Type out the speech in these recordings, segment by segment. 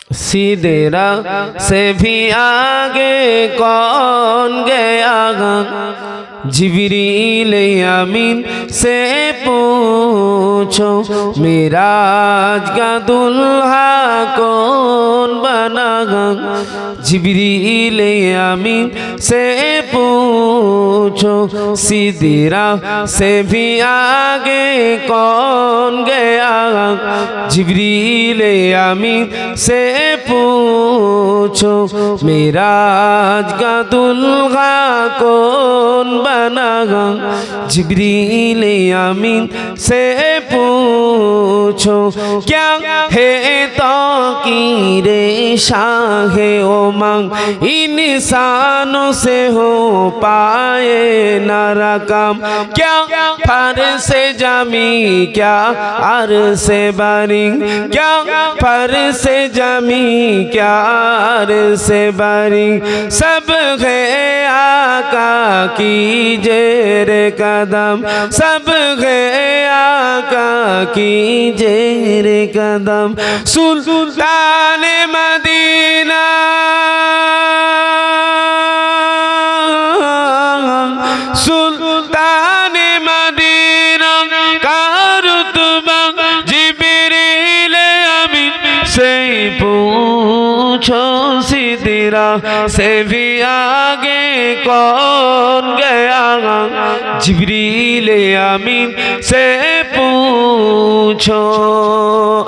सीधे राह से भी आगे कौन गया, जिब्रील अमीन से पूछो मेराज का दुल्हा कौन बना, जिब्रील अमीन से पूछो सीधी राह से भी आगे कौन गया, जिब्रील अमीन से पूछो मेराज का दुल्हा कौन बना, जिब्रील अमीन से पूछो क्या है ताकीरे शाहे उमंग, इंसानों से हो पाए न रकम, क्या फर्श जमी क्या अर्श बरी, क्या फर्श जमी क्या अर्श बरी, सब है आका की जेर कदम, सब है आका की जेर कदम, सुल्तान मदीना सुल्तान मदीना का रुतबा, जिब्रील अमीन से पूछो सीधी राह से भी आगे कौन गया, जिब्रील अमीन से पूछो।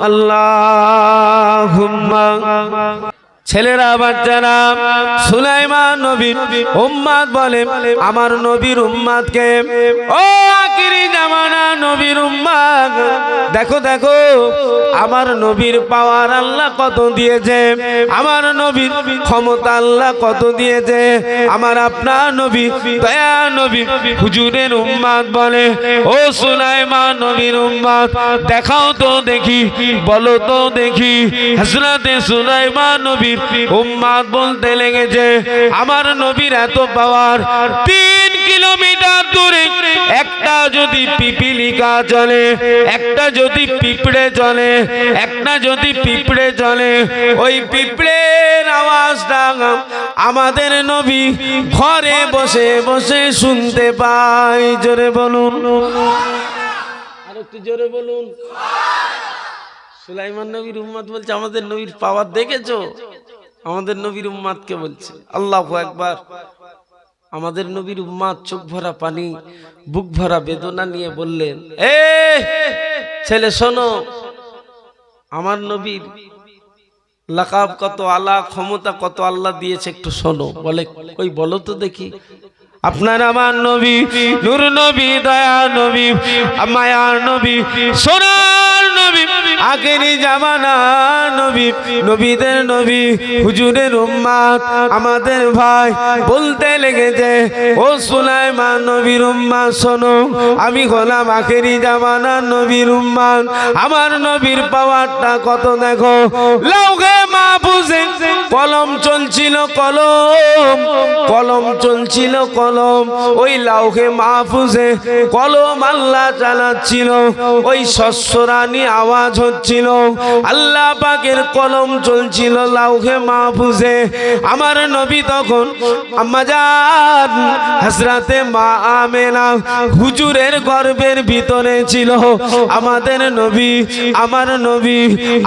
अल्लाहुम्मा ছেলেরা বাচ্চারা সুলাইমান নবীর উম্মত বলে আমার নবীর উম্মতকে ও আখিরি জামানা নবীর উম্মত দেখো দেখো আমার নবীর পাওয়ার আল্লাহ কত দিয়েছে, আমার নবীর ক্ষমতা আল্লাহ কত দিয়েছে, আমার আপনার নবী দয়া নবী হুজুরের উম্মত বলে ও সুলাইমান নবীর উম্মত দেখাও তো দেখি, বলো তো দেখি। হযরতে সুলাইমান নবী উম্মত বলতে লেগেছে আমার নবীর এত পাওয়ার 3 কিলোমিটার দূরে একটা যদি পিপিলিকা চলে, একটা যদি পিঁপড়ে চলে, একটা যদি পিঁপড়ে চলে, ওই পিঁপড়ের আওয়াজটা আমাদের নবী ঘরে বসে বসে শুনতে পায়। জোরে বলুন, আর একটু জোরে বলুন। সুলাইমান নবীর উম্মত বলছে আমাদের নবীর পাওয়ার দেখেছো, আমাদের নবীর উম্মতকে বলছে। আল্লাহু আকবার। আমাদের নবীর উম্মত চোখ ভরা পানি বুক ভরা বেদনা নিয়ে বললেন এ ছেলে শোনো, আমার নবীর লাকাব কত, আলা ক্ষমতা কত আল্লাহ দিয়েছে একটু শোনো। বলে কই বলো তো দেখি। আপনার আমার নবী নূর নবী দয়া নবী মায়ার নবী সোনার নবী আখেরি জামানা নবী নবীদের নবী হুজুরের উম্মত আমাদের ভাই বলতে লেগেছে ও সুলাইমান নবীর উম্মত শোনো, আমি হলাম আখেরি জামানার নবীর উম্মত, আমার নবীর পাওয়ারটা কত দেখো। লাউহে মাহফুজে কলম চলছিল, কলম কলম চলছিল কলম, ওই লাউহে মাহফুজে কলম আল্লাহ চালাচ্ছিল, ওই শস্যরানী আওয়াজ হচ্ছিল, আল্লাহ পাকের কলম চলছিল লাউহে মাহফুজে। আমার নবী তখন আম্মাজান হযরতে মা আমেনা হুজুরের গর্ভের ভিতরে ছিল। আমাদের নবী, আমার নবী,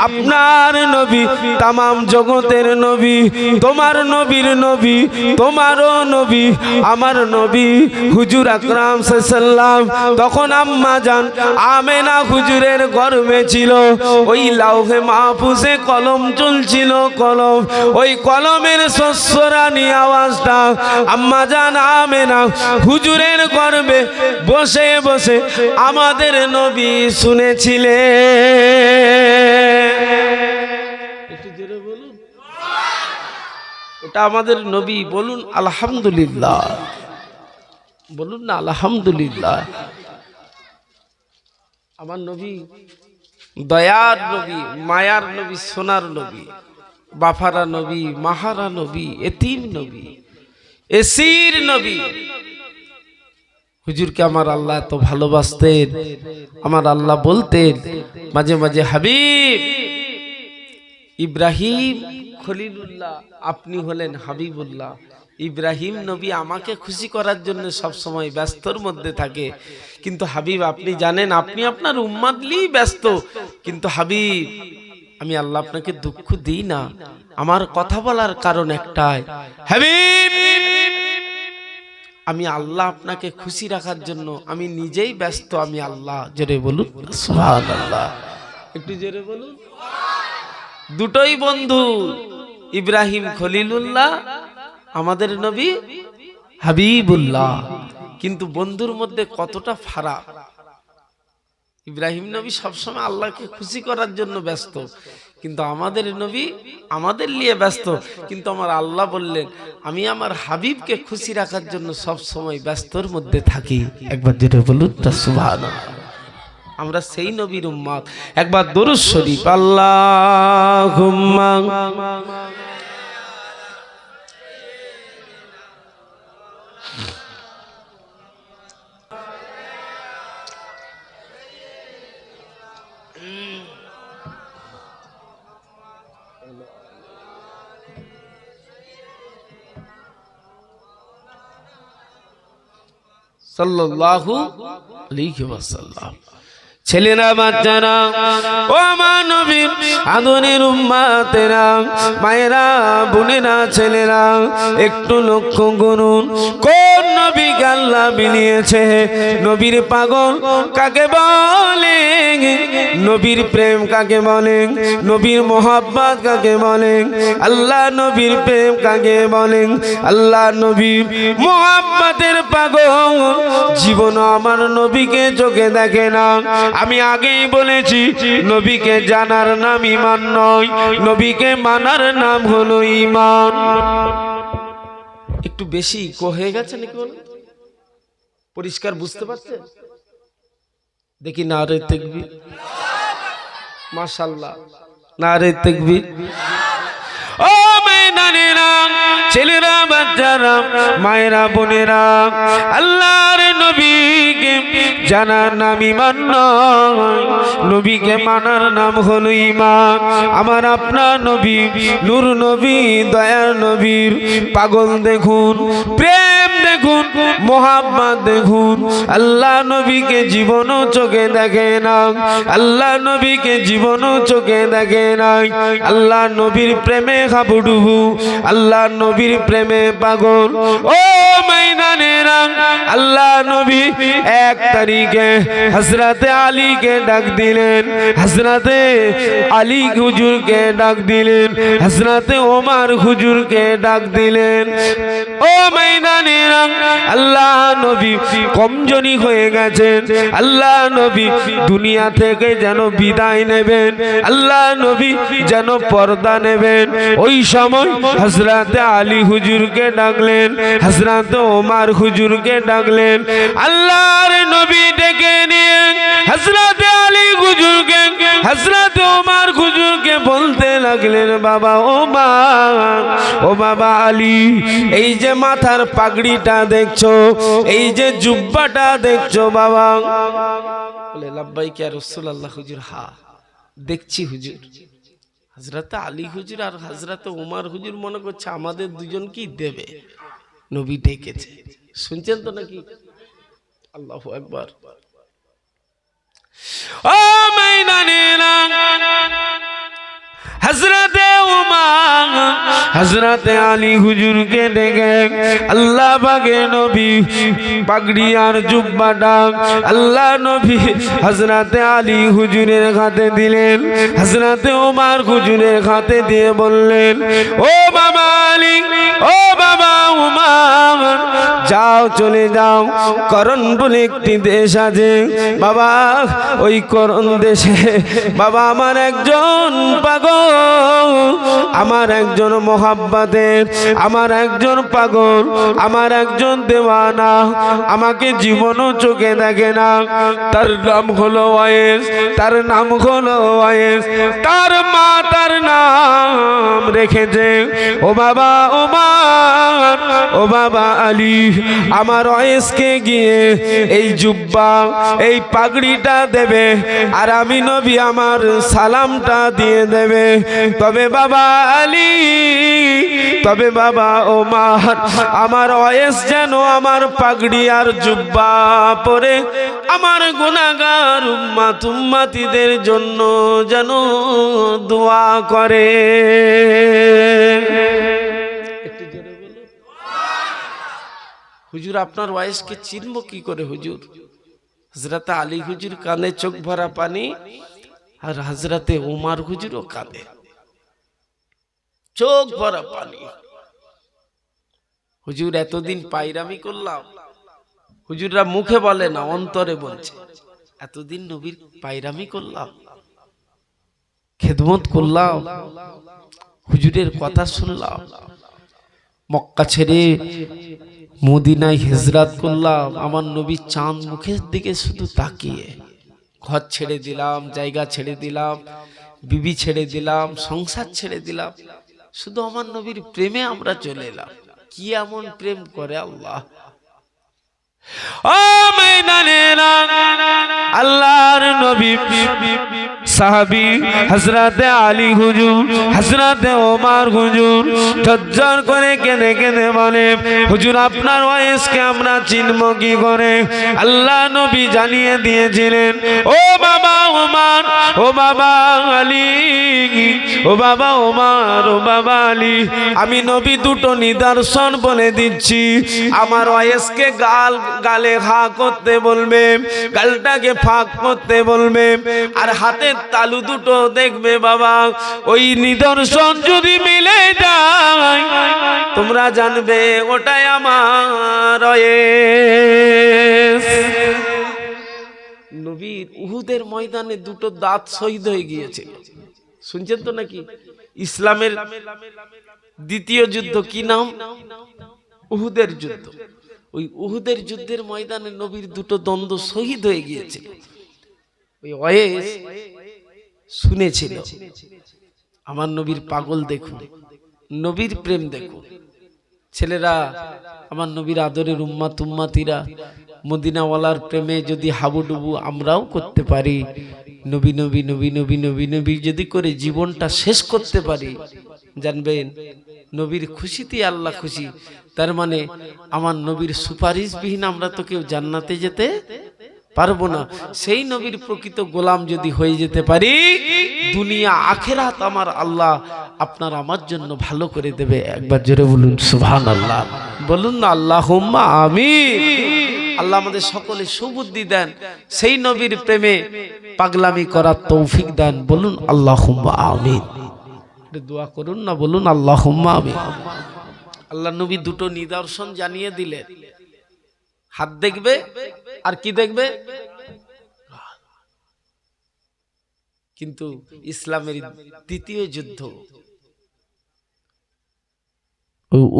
আপনার নবী, তামাম জগতের নবী, তোমার নবীর নবী, তোমারও নবী, আমার নবী হুজুর আকরাম সাল্লাল্লাহু তখন আম্মা জান আমেনা হুজুরের গর্ভে ছিল। ওই লাউহে মাহফুজে কলম চলছিল, কলম, ওই কলমের শস্যরানী আওয়াজটা আম্মা জান আমেনা হুজুরের গর্ভে বসে বসে আমাদের নবী শুনেছিলেন। একটু জোরে বলুন, ওটা আমাদের নবী। বলুন আলহামদুলিল্লাহ, বলুন না আলহামদুলিল্লাহ। আমার নবী দয়ার নবী, মায়ার নবী, সোনার নবী, বাফারা নবী, মাহারা নবী, এতিম নবী, এসির নবী। হুজুরকে আমার আল্লাহ এত ভালোবাসতেন, আমার আল্লাহ বলতেন মাঝে মাঝে হাবিব ইব্রাহিম খলিলুল্লাহ, আপনি হলেন হাবিবুল্লাহ। ইব্রাহিম নবী আমাকে খুশি করার জন্য সব সময় ব্যস্তর মধ্যে থাকে, কিন্তু হাবিব আপনি জানেন আপনি আপনার উম্মত নিয়ে ব্যস্ত, কিন্তু হাবিব আমি আল্লাহ আপনাকে দুঃখ দিই না। আমার কথা বলার কারণ একটাই, হাবিব আমি আল্লাহ আপনাকে খুশি রাখার জন্য আমি নিজেই ব্যস্ত। আমি আল্লাহ, জোরে বলুন সুবহানাল্লাহ, একটু জোরে বলুন। দুটোই বন্ধু, ইব্রাহিম খলিলুল্লাহ, আমাদের নবী হাবিবুল্লাহ, কিন্তু বন্ধুর মধ্যে কতটা ফারাক। ইব্রাহিম নবী সবসময় আল্লাহকে খুশি করার জন্য ব্যস্ত, কিন্তু আমাদের নবী আমাদের নিয়ে ব্যস্ত। কিন্তু আমার আল্লাহ বললেন আমি আমার হাবিবকে খুশি রাখার জন্য সব সময় ব্যস্তর মধ্যে থাকি। একবার যেটা বলুন তা সুবহানাল্লাহ। আমরা সেই নবীর উম্মত। একবার দরুদ শরীফ আল্লাহুম্মা সাল্লাল্লাহু আলাইহি ওয়াসাল্লাম। ছেলেরা বাচ্চারা ও আমার নবীর আদরের উম্মতেরা, মায়েরা বোনেরা ছেলেরা, একটু লক্ষ্য করুন কোন নবীকে আল্লাহ বিনিয়েছে। নবীর পাগল কাকে বলে, নবীর প্রেম কাকে বলে, নবীর মোহাব্বত কাকে বলে, আল্লাহ নবীর প্রেম কাকে বলে, আল্লাহ নবীর মোহাব্বতের পাগল জীবন আমার নবীকে চোখে দেখে না। আমি আগেই বলেছি নবীকে জানার নাম ঈমান নয়, নবীকে মানার নাম হলো ঈমান। একটু বেশি হয়ে গেছে নাকি বলেন? পরিষ্কার বুঝতে পারছেন? দেখি নারে তাকবীর, মাশাআল্লাহ, নারে তাকবীর। ও ময়দানেরা, ছেলেরা বাচ্চারা, মায়েরা বোনেরা, আল্লাহর নবীকে জানার নাম ঈমান নয়, নবীকে মানার নাম হলো ঈমান। আমার আপনার নবী, নূর নবী, দয়ার নবীর পাগল দেখুন, প্রেম দেখুন, মোহাব্বত দেখুন। আল্লাহ নবীকে জীবনও চোখে দেখে না, আল্লাহ নবীকে জীবনও চোখে দেখে নাই। আল্লাহ নবীর প্রেমে হাবুডুবু, আল্লাহ নবীর প্রেমে পাগল। ও ময়দানেরা, আল্লাহ নবী 1 তারিখে হযরতে আলীকে ডাক দিলেন, হযরতে আলী হুজুরকে ডাক দিলেন, হযরতে ওমর হুজুরকে ডাক দিলেন। ও ময়দানেরা, আল্লাহ নবী কমজোরি হয়ে গেছেন, আল্লাহ নবী দুনিয়া থেকে যেন বিদায় নেবেন, আল্লাহ নবী যেন পর্দা নেবেন। ওই সময় হযরতে আলী হুজুরকে ডাকলেন, হযরতে ওমর হুজুরকে ডাকলেন। আল্লাহর নবী ডেকে নিয়ে হযরতে আলী হুজুরকে, হযরতে ওমর হুজুরকে বলতে লাগলেন, বাবা ওমর, ও বাবা আলী, এই যে মাথার পাগড়িটা দেখছো, এই যে জুব্বাটা দেখছো বাবা। বলে লাব্বাইক ইয়া রাসূলুল্লাহ হুজুর, হ্যাঁ দেখছি হুজুর। হযরতে আলী হুজুর আর হযরতে ওমর হুজুর মনে করছে আমাদের দুজনকেই দেবে, নবী ডেকেছে। শুনছেন তো নাকি? আল্লাহু আকবার। ও ময়দানেরা, হযরতে ওমর হযরতে আলী হুজুরকে ডেকে আল্লাহ পাকের নবী পাগড়ি আর জুব্বাটা আল্লাহ নবী হযরতে আলী হুজুরের হাতে দিলেন, হযরতে ওমর হুজুরের হাতে দিয়ে বললেন, ও বাবা আলী, ও বাবা ওমর, যাও চলে যাও। করণ বলে একটি দেশ আছে বাবা, ওই করণ দেশে বাবা আমার একজন পাগল, আমার একজন মোহাব্বতের, আমার একজন পাগল, আমার একজন দেওয়ানা, আমাকে জীবনও চোখে দেখে না। তার নাম হলো ওয়াইস, তার নাম হলো ওয়াইস। তার মা তার নাম রেখেছে। ও বাবা ওমর, ও বাবা আলী, আমার ওয়েসকে গিয়ে এই জুব্বা এই পাগড়িটা দেবে, আর আমি নবী আমার সালামটা দিয়ে দেবে। তবে বাবা আলী, তবে বাবা ওমর, আমার ওয়েস যেন আমার পাগড়ি আর জুব্বা পরে আমার গুনাহগার উম্মত উম্মতিদের জন্য যেন দোয়া করে। একটু জোরে বলো। হুজুর আপনার ওয়াইসকে চিনব কি করে হুজুর? হযরত আলী হুজুর কানে চোখ ভরা পানি, আর হযরতে ওমর হুজুরও কাঁদে চোখ ভরা পানি। হুজুর এতদিন পায়রামি করলাম, হুজুররা মুখে বলে না, অন্তরে বলছে, এতদিন নবীর পায়রামি করলাম, খেদমত করলাম, হুজুরের কথা শুনলাম, মক্কা ছেড়ে মদিনায় হিজরত করলাম, আমার নবীর চাঁদ মুখের দিকে শুধু তাকিয়ে, ঘর ছেড়ে দিলাম, জায়গা ছেড়ে দিলাম, বিবি ছেড়ে দিলাম, সংসার ছেড়ে দিলাম, শুধু আমার নবীর প্রেমে আমরা চলে এলাম। কি এমন প্রেম করে আল্লাহ! ও ময়দানেরা, আল্লাহর নবী সাহাবী হযরতে আলী হুজুর, হযরতে ওমর হুজুর ঝরঝর করে কেঁদে কেঁদে বলে, হুজুর আপনার ওয়াইসকে আমরা চিনব কি করে? আল্লাহ নবী জানিয়ে দিয়েছিলেন, ও বাবা ওমর, ও বাবা আলী, ও বাবা ওমর, ও বাবা আলী, আমি নবী দুটো নিদর্শন বলে দিচ্ছি। আমার ওয়াইসকে গালে হা করতে বলবে, গালটাকে ফাঁক করতে বলবে, আর হাতের তালু দুটো দেখবে বাবা, ওই নিদর্শন যদি মিলে যায় তোমরা জানবে ওটাই আমার ওয়াইস। নবীর উহুদের ময়দানে দুটো দাঁত শহীদ হয়ে গিয়েছিল, শুনছেন তো নাকি? ইসলামের দ্বিতীয় যুদ্ধ কি নাম? উহুদের যুদ্ধ। ওই উহুদের যুদ্ধের ময়দানে নবীর দুটো দ্বন্দ্ব শহীদ হয়ে গিয়েছিল। ওই ওয়াইস শুনেছিল, আমার নবীর পাগল দেখুন, নবীর প্রেম দেখুন। ছেলেরা, আমার নবীর আদরের উম্মাত উম্মাতিরা, মদিনাওয়ালার প্রেমে যদি হাবুডুবু আমরাও করতে পারি, নবী নবী নবী নবী নবী নবী যদি করে জীবনটা শেষ করতে পারি, জানবেন নবীর খুশিতে আল্লাহ খুশি। তার মানে আমার নবীর সুপারিশবিহীন আমরা তো কেউ জান্নাতে যেতে পারবো না। সেই নবীর প্রকৃত গোলাম যদি হয়ে যেতে পারি, দুনিয়া আখেরাত আমার আল্লাহ আপনার আমার জন্য ভালো করে দেবে। একবার জোরে বলুন সুবহানাল্লাহ, বলুন না আল্লাহুম্মা আমিন। আল্লাহ আমাদের সকলে সুবুদ্ধি দেন, সেই নবীর প্রেমে পাগলামি করার তৌফিক দেন। বলুন আল্লাহুম্মা আমিন। দোয়া করুন না, বলুন আল্লাহুম্মা আমিন। আল্লাহ নবী দুটো নিদর্শন জানিয়ে দিলেন, হাত দেখবে আর কি দেখবে? কিন্তু ইসলামের দ্বিতীয় যুদ্ধ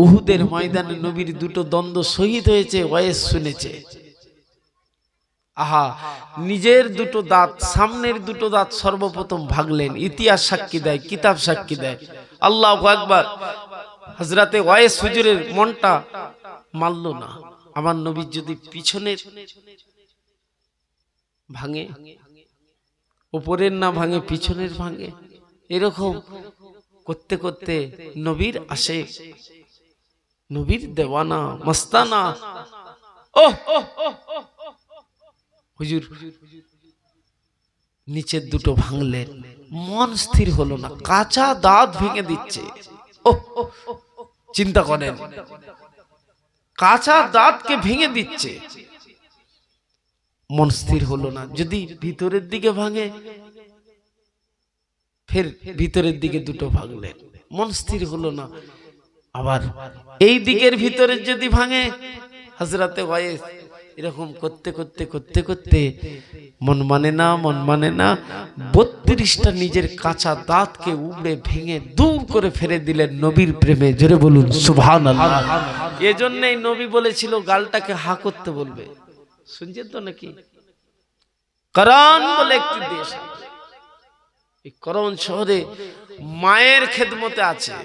উহুদের ময়দানে নবীর দুটো দ্বন্দ্ব শহীদ হয়েছে, ওয়াইস শুনেছে। আহা, নিজের দুটো দাঁত, সামনের দুটো দাঁত সর্বপ্রথম ভাগলেন। ইতিহাস সাক্ষী দেয়, কিতাব সাক্ষী দেয়। আল্লাহু আকবার। হযরতে ওয়াইস হুজুরের মনটা মানল না, আমার নবীর যদি পিছনের ভাঙে, উপরের না ভাঙে পিছনের ভাঙে, এরকম করতে করতে নবীর আসে, নবীর দেওয়ানা মস্তানা। ও হুজুর নিচের দুটো ভাঙলেন, মন স্থির হলো না, কাঁচা দাঁত ভেঙে দিচ্ছে। ও চিন্তা করেন, কাঁচা দাঁতকে ভেঙে দিচ্ছে, মন স্থির হলো না। যদি ভিতরের দিকে ভাঙে, ফের ভিতরের দিকে দুটো ভাঙলেন, মন স্থির হলো না। আবার এই দিকের ভিতরে যদি ভাঙে, হযরতে ওয়াইস এরকম করতে করতে করতে করতে মন মানে না, মন মানে না, 32টা নিজের কাঁচা দাঁতকে উবড়ে ভেঙে দূর করে ফেলে দিলেন নবীর প্রেমে। জোরে বলুন সুবহানাল্লাহ। এজন্যই নবী বলেছিল গালটাকে হা করতে বলবে। শুনছেন তো নাকি? করণ বলে একটি দেশ, এই করণ শহরে মায়ের খেদমতে আছে।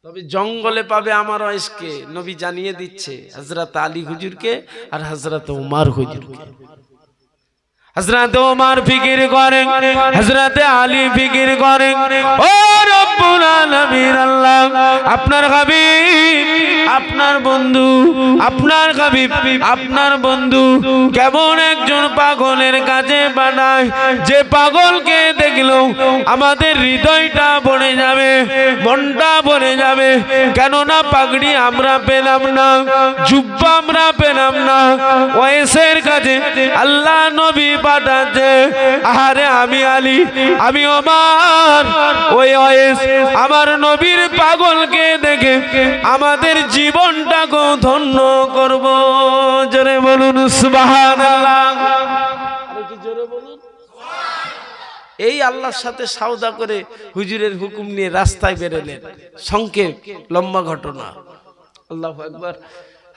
তবে জঙ্গলে পাবে আমার ওয়াইসকে, নবী জানিয়ে দিচ্ছে, হযরত আলী হুজুরকে আর হযরত উমর হুজুরকে। হযরত উমর ফিকির করেন, হযরত আলী ফিকির করেন, ও রব্বুল আলামিন আল্লাহ, আপনার হাবিব, আপনার বন্ধু, আপনার হাবিব, আপনার বন্ধু কেমন একজন পাগলের কাছে বানায়, যে পাগলকে দেখলো আমাদের হৃদয়টা ভরে যাবে, মনটা ভরে যাবে। কেননা পাগড়ি আমরা পেলাম না, জুব্বা আমরা পেলাম না, ওয়াইসের কাছে আল্লাহ নবী পাঠাচ্ছে। আরে আমি আলী, আমি ওমর, ওই ওয়াইস আমার নবীর পাগলকে দেখে আমাদের জীবনটাকে ধন্য করব। জোরে বলুন সুবহানাল্লাহ। আরে কি জোরে বলুন। এই আল্লাহর সাথে সওদা করে হুজুরের হুকুম নিয়ে রাস্তায় বেরোলেন। সংক্ষেপ লম্বা ঘটনা। আল্লাহু আকবার।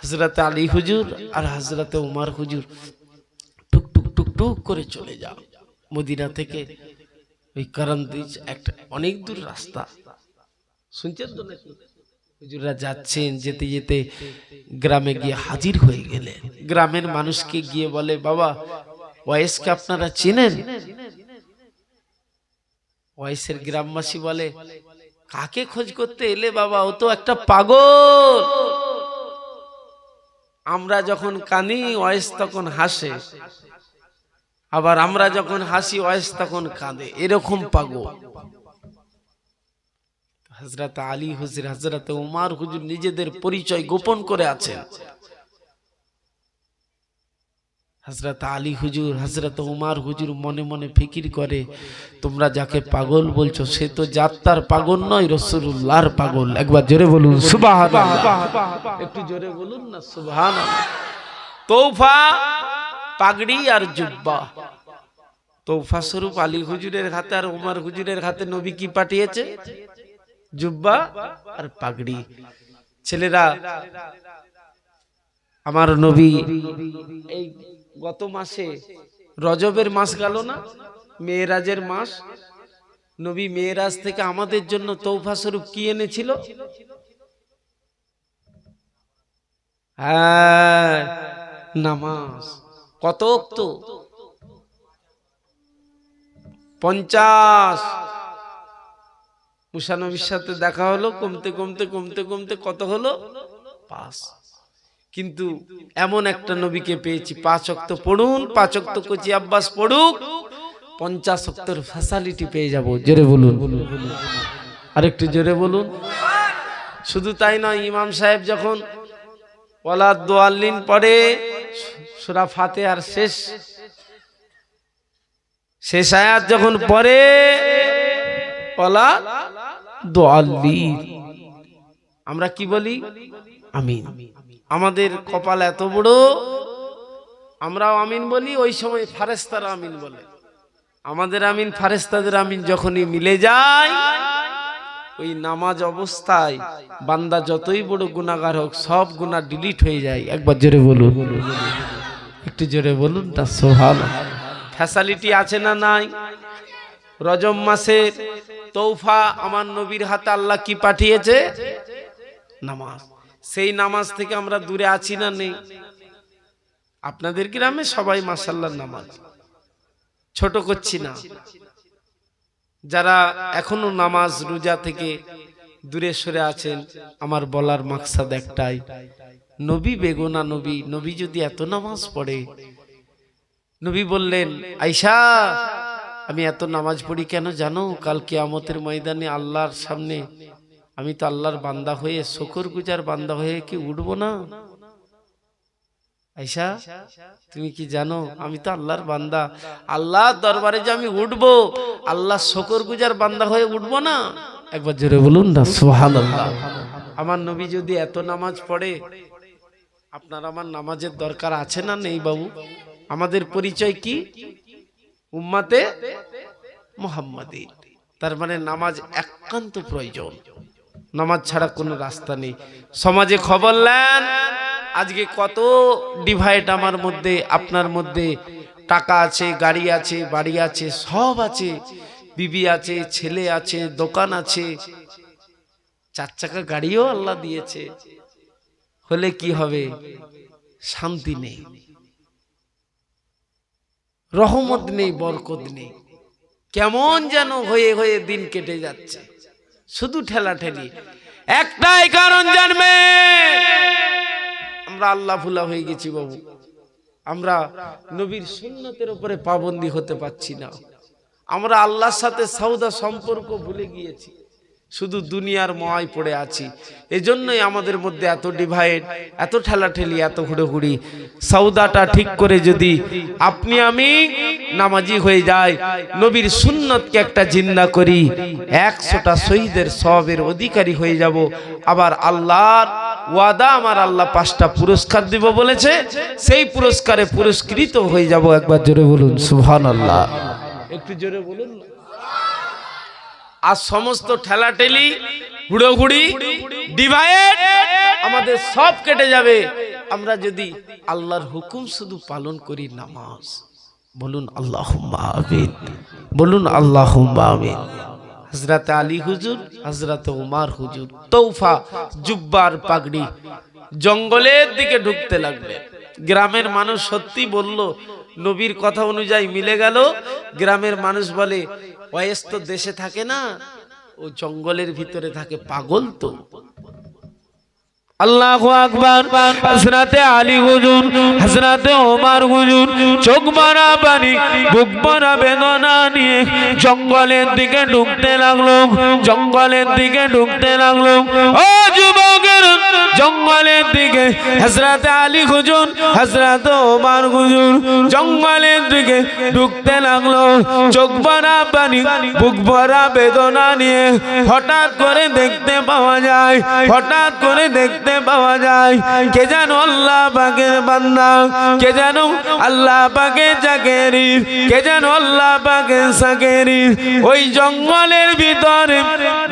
হযরত আলী হুজুর আর হযরত উমর হুজুর টুক টুক টুক টুক করে চলে যাও মদিনা থেকে ওই কারান্দিজ, একটা অনেক দূর রাস্তা। শুনছেন তো নাকি? হুজুররা যাচ্ছেন, যেতে যেতে গ্রামে গিয়ে হাজির হয়ে গেলে গ্রামের মানুষকে গিয়ে বলে, বাবা ওয়াইসকে আপনারা চেনেন? ওয়াইসের গ্রামবাসী বলে, কাকে খোঁজ করতে এলে বাবা, ও তো একটা পাগল। আমরা যখন কানি ওয়াইস তখন হাসে, আবার আমরা যখন হাসি ওয়াইস তখন কাঁদে, এরকম পাগল। হযরত আলী হুজুর, হযরত উমর হুজুর নিজেদের পরিচয় গোপন করে আছেন। হযরত আলী হুজুর, হযরত উমর হুজুর মনে মনে ফিকির করে, তোমরা যাকে পাগল বলছো সে তো যাত্রার পাগল নয়, রাসূলুল্লাহর পাগল। একবার জোরে বলুন সুবহানাল্লাহ। একটু জোরে বলুন না সুবহানাল্লাহ। তোফা, পাগড়ি আর জুব্বা। তোফা স্বরূপ আলী হুজুরের হাতে আর উমর হুজুরের হাতে নবী কি পাঠিয়েছে? জুব্বা আর পাগড়ি। ছেলেরা, আমার নবী এই গত মাসে রজবের মাস গেল না, মেয়েরাজের মাস, নবী মেয়েরাজ থেকে আমাদের জন্য তৌফা স্বরূপ কি এনেছিল? হ্যাঁ, নামাজ। কত ওয়াক্ত? 50। মুসা নবীর সাথে দেখা হলো, কমতে কমতে কমতে কমতে কত হলো? 5। কিন্তু এমন একটা নবীকে পেয়েছি, 5 ওয়াক্ত পড়ুন, 5 ওয়াক্ত কচি আব্বাস পড়ুক, 50 ওয়াক্তের ফ্যাসিলিটি পেয়ে যাব। জোরে বলুন, আরেকটু জোরে বলুন। শুধু তাই নয়, ইমাম সাহেব যখন ওয়ালা দোয়াল্লিন পড়ে, সূরা ফাতিহার শেষ আয়াত যখন পড়ে, ওয়ালা দোয়াল্লিন, আমরা কি বলি? আমিন। আমাদের কপাল এত বড়, আমরাও আমিন বলি, ওই সময় ফারেস্তারা আমিন বলে। আমাদের আমিন ফারেস্তাদের আমিন যখনই মিলে যায়, ওই নামাজ অবস্থায় বান্দা যতই বড় গুনাহগার হোক সব গুনাহ ডিলিট হয়ে যায়। একবার জোরে বলুন, একটু জোরে বলুন না সুবহানাল্লাহ। ফ্যাসিলিটি আছে না নাই? রজব মাসের তৌফা আমার নবীর হাতে আল্লাহ কি পাঠিয়েছে? নামাজ। সেই নামাজ থেকে আমরা দূরে আছি না নেই? আপনাদের গ্রামে সবাই মাশাআল্লাহ নামাজ, ছোট করছি না। যারা এখনো নামাজ রোজা থেকে দূরে সরে আছেন, আমার বলার মাকসাদ একটাই, নবী বেগুনা নবী, নবী যদি এত নামাজ পড়ে, নবী বললেন, আয়েশা আমি এত নামাজ পড়ি কেন জানো? কাল কিয়ামতের ময়দানে আল্লাহর সামনে আমি তো আল্লাহর বান্দা হয়ে, শুকরগুজার বান্দা হয়ে কি উঠবো না? আয়েশা তুমি কি জানো আমি তো আল্লাহর বান্দা, আল্লাহর দরবারে যে আমি উঠবো, আল্লাহ শুকরগুজার বান্দা হয়ে উঠবো না? একবার জোরে বলুন না সুবহানাল্লাহ। আমার নবী যদি এত নামাজ পড়ে, আপনার আমার নামাজের দরকার আছে না নেই বাবু? আমাদের পরিচয় কি? উম্মতে মুহাম্মাদি। তার মানে নামাজ একান্ত প্রয়োজন, নামাজ ছাড়া কোনো রাস্তা নেই। সমাজে খবর নেন, আজকে কত ডিভাইড আমার মধ্যে, আপনার মধ্যে। টাকা আছে, গাড়ি আছে, বাড়ি আছে, সব আছে, বিবি আছে, ছেলে আছে, দোকান আছে, 4 চাকা গাড়িও আল্লাহ দিয়েছে, হলে কি হবে? শান্তি নেই, রহমত নেই, বরকত নেই, কেমন যেন হয়ে হয়ে দিন কেটে যাচ্ছে, শুধু ঠেলাঠেলি। একটাই কারণ জানবে, আমরা আল্লাহ ভুলা হয়ে গেছি বাবু। আমরা নবীর সুন্নতের উপরে পাবন্দি হতে পারছি না। আমরা আল্লাহর সাথে সওদা সম্পর্ক ভুলে গিয়েছি, শুধু দুনিয়ার ময় পড়ে আছি। এজন্যই আমাদের মধ্যে এত ডিভাইড, এত ঠেলাঠেলি, এত হুড়োহুড়ি। সওদাটা ঠিক করে যদি আপনি আমি নামাজি হয়ে যাই, নবীর সুন্নতকে একটা জিন্দা করি, 100টা শহীদের সওয়াবের অধিকারী হয়ে যাব। আবার আল্লাহর ওয়াদা, আমার আল্লাহ 5টা পুরস্কার দিব বলেছে, সেই পুরস্কারে পুরস্কৃত হয়ে যাব। একবার জোরে বলুন সুবহানাল্লাহ, একটু জোরে বলুন। আর সমস্ত ঠেলাঠেলি, হুড়োহুড়ি, ডিভাইড আমাদের সব কেটে যাবে আমরা যদি আল্লাহর হুকুম শুধু পালন করি। নামাজ, বলুন আল্লাহুম্মা আমিন, বলুন আল্লাহুম্মা আমিন। হযরত আলী হুজুর, হযরত উমর হুজুর তৌফা, জুব্বার, পাগড়ি জঙ্গলের দিকে ঢুকতে লাগবে। গ্রামের মানুষ সত্যি বলল, নবীর কথা অনুযায়ী মিলে গেল। গ্রামের মানুষ বলে, ওয়েস তো দেশে থাকে না, ও জঙ্গলের ভিতরে থাকে, পাগল তো। আল্লাহু আকবার। হযরত আলী হুজুর, হযরত ওমর হুজুর চোখ ভরা পানি, বুক ভরা বেদনা নিয়ে জঙ্গলের দিকে ঢুকতে লাগলো, জঙ্গলের দিকে ঢুকতে লাগলো। ও যুবকের, জঙ্গলের দিকে হযরত আলী হুজুর, হযরত ওমর হুজুর জঙ্গলের দিকে ঢুকতে লাগলো, চোখ ভরা পানি, বুক ভরা বেদনা নিয়ে। হঠাৎ করে দেখতে পাওয়া যায়, হঠাৎ করে দেখতে পাওয়া যায়, কে যেন আল্লাহ পাকের বান্দা, কে যেন আল্লাহ পাকের জাকেরি, কে যেন আল্লাহ পাকের সাকেরি ওই জঙ্গলের ভিতরে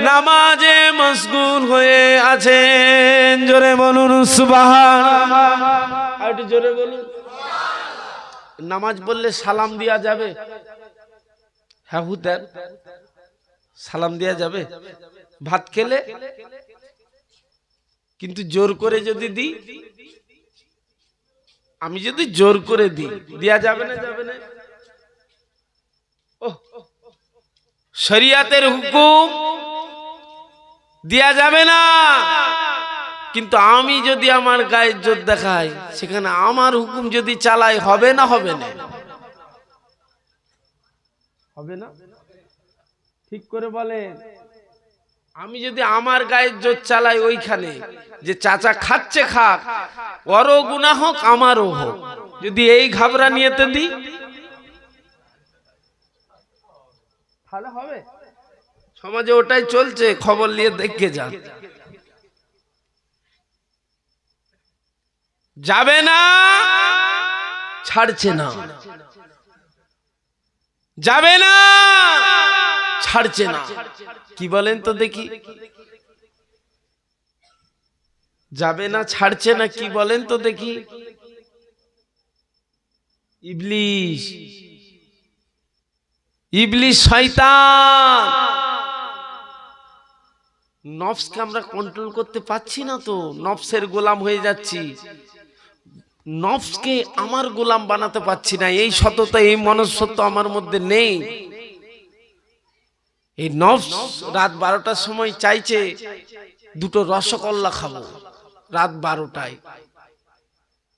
নামাজে মশগুল হয়ে আছেন। জোরে বলুন সুবহানাল্লাহ, আর একটু জোরে বলুন। নামাজ বললে সালাম দেয়া যাবে? হ্যাঁ হুতেন, সালাম দেয়া যাবে ভাত খেলে, কিন্তু জোর করে যদি দিই, আমি যদি জোর করে দিই, দেয়া যাবে না? যাবে না। শরিয়াতের হুকুম দেয়া যাবে না, কিন্তু আমি যদি আমার গায়ে জোর দেখাই, সেখানে আমার হুকুম যদি চালাই, হবে না? হবে না? হবে না? ঠিক করে বলেন। আমি যদি আমার গায়ে জোর চালাই ওইখানে, যে চাচা খাচ্ছে খাক, ওরও গুনাহ হোক আমারও হোক, যদি এই ঘাবরা নিয়েতে দিই, তাহলে হবে? সমাজে ওটাই চলছে, খবর নিয়ে দেখে যান। যাবে না, ছাড়ছে না, যাবে না, ছাড়ছে না। কি বলেন তো দেখি? যাবে না, ছাড়ছে না, কি বলেন তো দেখি? ইবলিশ, ইবলিশ শয়তান। নফসকে আমরা কন্ট্রোল করতে পারছি না তো, নফসের গোলাম হয়ে যাচ্ছি। নফসকে আমার গোলাম বানাতে পারছি না, এই সততা, এই মনস্তত্ব আমার মধ্যে নেই। এই নফস রাত 12টার সময় চাইছে দুটো রসগোল্লা খাবো, রাত 12টায়।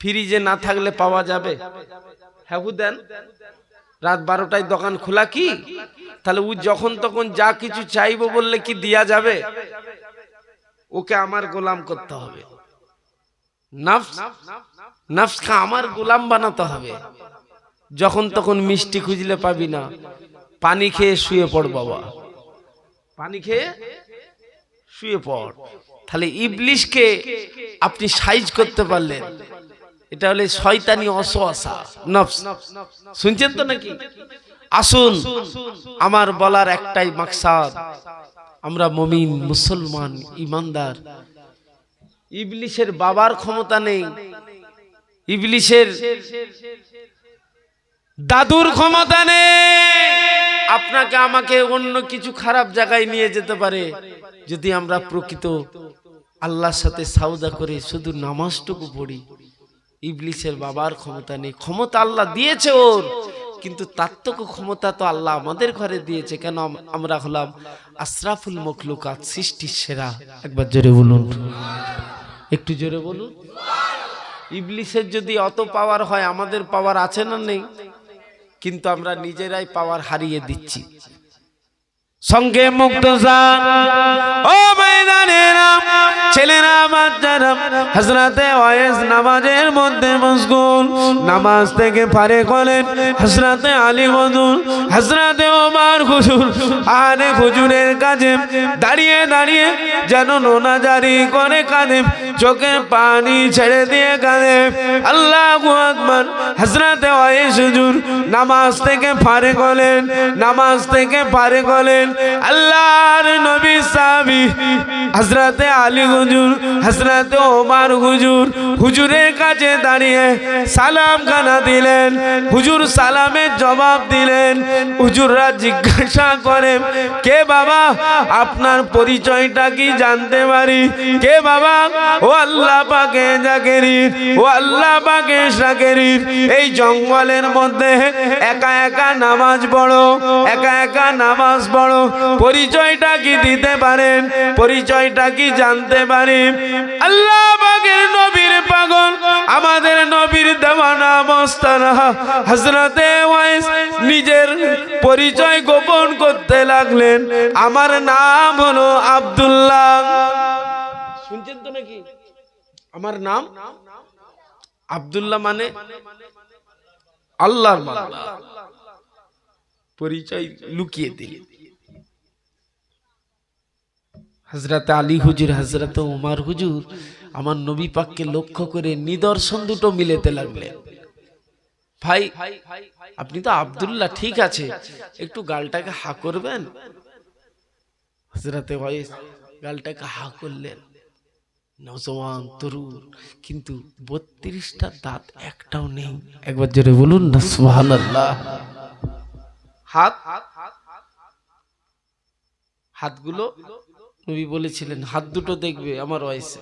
ফ্রিজে না থাকলে পাওয়া যাবে? হ্যাঁ দেন, রাত 12টায় দোকান খোলা কি? তাহলে ও যখন তখন যা কিছু চাইবো বললে কি দেয়া যাবে? ওকে আমার গোলাম করতে হবে, নফস, নফসকে আমার গোলাম বানাতে হবে। যখন তখন মিষ্টি খুঁজলে পাবি না, পানি খেয়ে শুয়ে পড় বাবা, পানি খেয়ে শুয়ে পড়। তাহলে ইবলিশকে আপনি সাইজ করতে পারলেন, এটা হলে শয়তানি অসওয়াসা নফস। শুনছেন তো নাকি? আসুন, আমার বলার একটাই মাকসাদ, আমরা মুমিন, মুসলমান, ইমানদার। ইবলিশের বাবার ক্ষমতা নেই, ইবলিশের দাদুর ক্ষমতা নেই, আপনাকে আমাকে অন্য কিছু খারাপ জায়গায় নিয়ে যেতে পারে, যদি আমরা প্রকৃত আল্লাহর সাথে সওদা করে শুধু নামাজটুকু পড়ি। ইবলিসের বাবার ক্ষমতা নেই, ক্ষমতা আল্লাহ দিয়েছে ওর, কিন্তু তার থেকে ক্ষমতা তো আল্লাহ আমাদের ঘরে দিয়েছে। কেন? আমরা হলাম আশরাফুল মখলুকাত, সৃষ্টির সেরা। একবার জোরে বলুন, একটু জোরে বলুন। ইবলিসের যদি অত পাওয়ার হয়, আমাদের পাওয়ার আছে না নেই? কিন্তু আমরা নিজেরাই পাওয়ার হারিয়ে দিচ্ছি। সঙ্গে মুক্তজান ও ময়দানেরা, ছেলেরা, বাচ্চারা, হযরতে ওয়াইস নামাজের মধ্যে মশগুল। নামাজ থেকে ফারেক হলেন হযরতে আলী হুজুর, হযরতে ওমর হুজুর। আরে হুজুরের কাছে দাঁড়িয়ে দাঁড়িয়ে যেন নোনাজারি করে কাঁদে, চোখে পানি ছেড়ে দিয়ে কাঁদে। আল্লাহু আকবার। হযরতে ওয়াইস হুজুর নামাজ থেকে ফারেক হলেন, নামাজ থেকে ফারেক হলেন। আল্লাহর নবী সাহাবী হযরতে আলী হুজুর, হযরতে ওমর হুজুর হুজুরের কাছে দাঁড়িয়ে সালাম খানা দিলেন। হুজুর সালামের জবাব দিলেন। হুজুররা জিজ্ঞাসা করে, কে বাবা? আপনার পরিচয়টা কি জানতে পারি? কে বাবা? ও আল্লাহ পাকের জাকেরির, ও আল্লাহ পাকের শাকেরির। এই জঙ্গলের মধ্যে একা একা নামাজ পড়ো, একা একা নামাজ পড়ো। পরিচয়টা কি দিতে পারেন? পরিচয়টা কি জানতে পারি? আল্লাহ পাকের নবীর পাগল, আমাদের নবীর দেওয়ানা মস্তানা হযরতে ওয়াইস নিজের পরিচয় গোপন করতে লাগলেন। আমার নাম হলো আব্দুল্লাহ। শুনছেন তো নাকি? আমার নাম আব্দুল্লাহ, মানে আল্লাহর বান্দা। পরিচয় লুকিয়ে দিলেন। হযরতে আলী হুজুর, হযরতে ওমর হুজুর আমার নবী পাককে লক্ষ্য করে নিদর্শন দুটো মিলাতে লাগলেন। ভাই, আপনি তো আব্দুল্লাহ, ঠিক আছে, একটু গালটাকে হা করবেন? হযরতে ওয়াইস গালটাকে হা করলেন। নওজওয়ান তরুণ, কিন্তু 32টা দাঁত একটাও নেই। একবার জোরে বলুন না সুবহানাল্লাহ। হাত, হাতগুলো নবী বলেছিলেন হাত দুটো দেখবে আমার ওয়াইসে।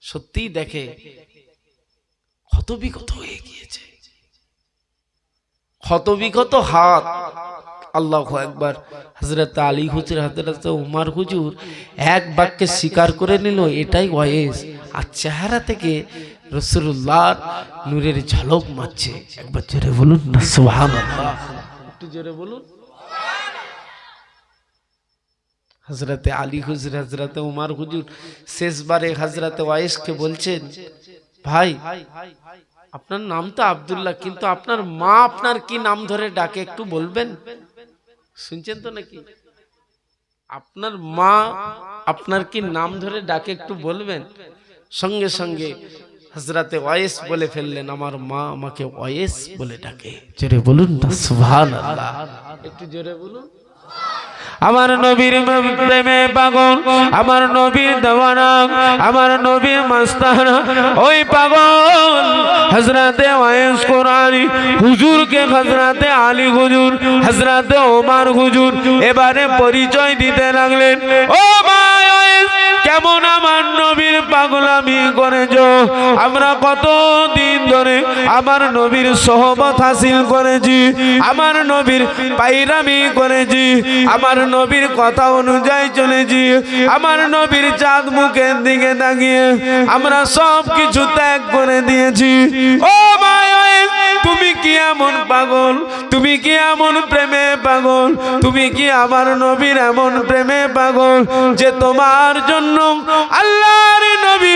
সত্যিই দেখে, ক্ষত বিক্ষত হয়ে গিয়েছে, ক্ষত বিক্ষত হাত। আল্লাহু আকবার। হযরত আলী হুজুর, হযরত ওমর হুজুর এক বাক্যে স্বীকার করে নিল এটাই ওয়াইস। আর চেহারা থেকে রাসূলুল্লাহ নূরের ঝলক মারছে। একবার জোরে বলুন না সুবহানাল্লাহ, একটু জোরে বলুন। হযরতে আলী হুজুর, হযরতে ওমর হুজুর শেষবারে হযরতে ওয়াইসকে বলছেন, ভাই আপনার নাম তো আব্দুল্লাহ, কিন্তু আপনার মা আপনার কি নাম ধরে ডাকে একটু বলবেন? শুনছেন তো নাকি? আপনার মা আপনার কি নাম ধরে ডাকে একটু বলবেন? সঙ্গে সঙ্গে হযরতে ওয়াইস বলে ফেললেন, আমার মা আমাকে ওয়াইস বলে ডাকে। জোরে বলুন না সুবহানাল্লাহ, একটু জোরে বলুন। আমার নবীর প্রেমে পাগল, আমার নবীর দেওয়ানা, আমার নবীর মাস্তানা, ওই পাগল হযরতে ওয়াইস কোরআনী হুজুরকে হযরতে আলী হুজুর, হযরতে ওমর হুজুর এবারে পরিচয় দিতে লাগলেন। ও ভাই ওয়াইস, কেমন আমার নবীর পাগলামি করেছো? আমরা কত দিন ধরে আমার নবীর সোহবত হাসিল করেছি, আমার নবীর পায়রামি করেছি, আমার নবীর কথা অনুযায়ী চলেছি, আমার নবীর চাঁদ মুখের দিকে তাকিয়ে আমরা সব কিছু ত্যাগ করে দিয়েছি। ও ভাই ওয়াইস, তুমি কি এমন পাগল? তুমি কি এমন প্রেমে পাগল? তুমি কি আমার নবীর এমন প্রেমে পাগল যে তোমার জন্য আল্লাহর নবী